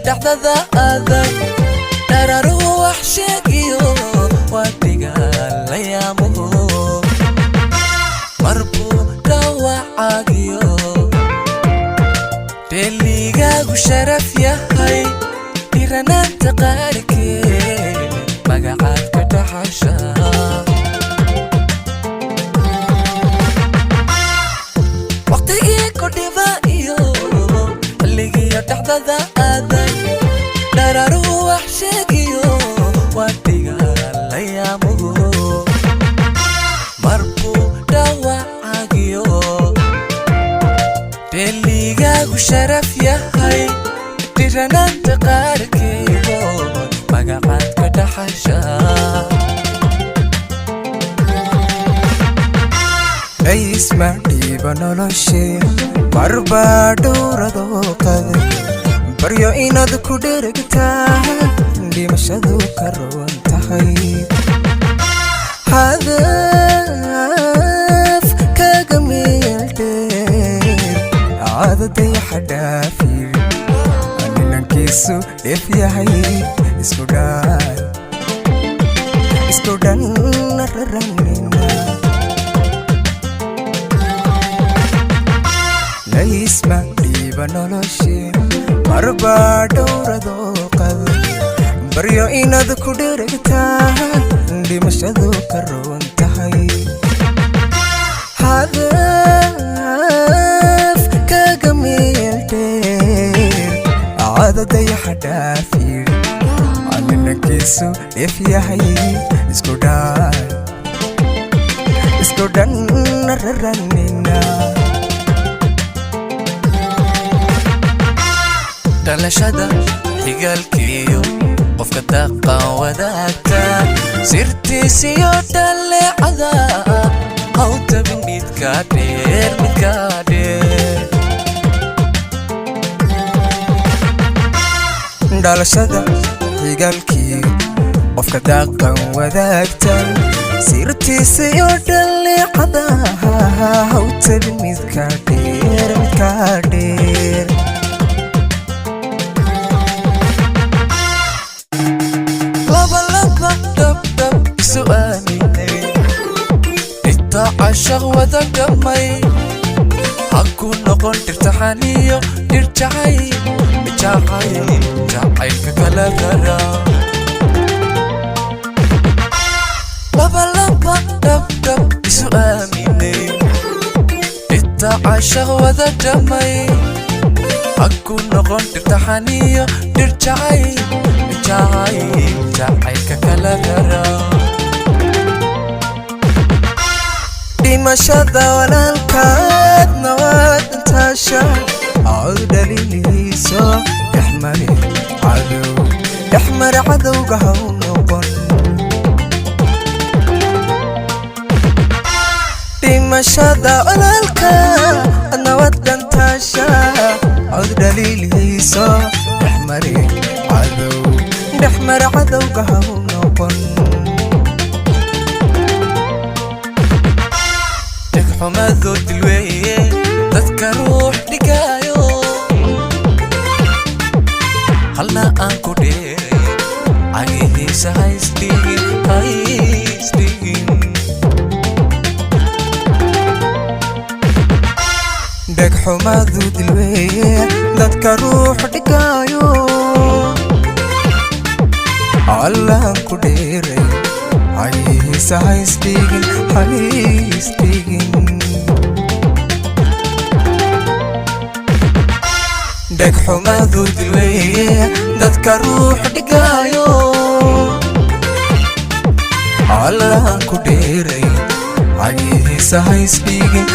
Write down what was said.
dhacdada adag dhararuhu wax sheegiyo waa dagaalayaamuhu marbuu dhawacaagiyo dheeligaagu sharaf yahay diranaanta qaarkee magacaad ka dhaxasha waqtigii ku dhiba iyo xilligiyo dhacdada adag dhararuhu wax sheegiyo waa dagaalayaamuhu marbuu dhawacaagiyo dheeligaagu sharaf yahay diranaanta qaarkeedo magacaad ka dhaxasha isma dhiiba noloshee marbaa dhowradoo qaday baryo inaad ku dheragtaa dhimashadu ka roon tahay hadaf kaga meeldheer caadaday xadhaafir ninankiisu dheef yahay isku dhan raranina isma dhiiba noloshee marbaa dhowradoo qaday baryo inaad ku dheragtaa dhimashadu ka roon tahay hadaf kaga meeldheer caadaday xadhaafir ninankiisu dheef yahay isku dhan raranina dhalashada xigaalkiyo qofka daqan wadaagta sirtiisiyo dhaleecada hawtabin midka dheer dhalashada xigaalkiyo qofka daqan wadaagta sirtiisiyo dhaleecada hawtabin midka dheer عشق ودقمي حكو نقول ترتحانيو ترتعي جاعي ككلا غرا لبا دب سؤاميني عشق ودقمي حكو نقول ترتحانيو ترتعي جاعي ككلا غرا dhimashada walaalkaadna waad intaasha cod dhaliilihiiso dhexmar cadowga haw noqon dhimashada walaalkaadna waad intaasha cod dhaliilihiiso dhexmar cadowga haw noqon حمادو دلوية تذكر روح دقايو خلنا أنكو ديري عايه هايستيغين دك حمادو دلوية تذكر روح دقايو خلنا أنكو ديري عايه هايستيغين دك حمادو دلوية dadka ruux dhigayo Allah ku dheeray cagihiisa ha isdhigin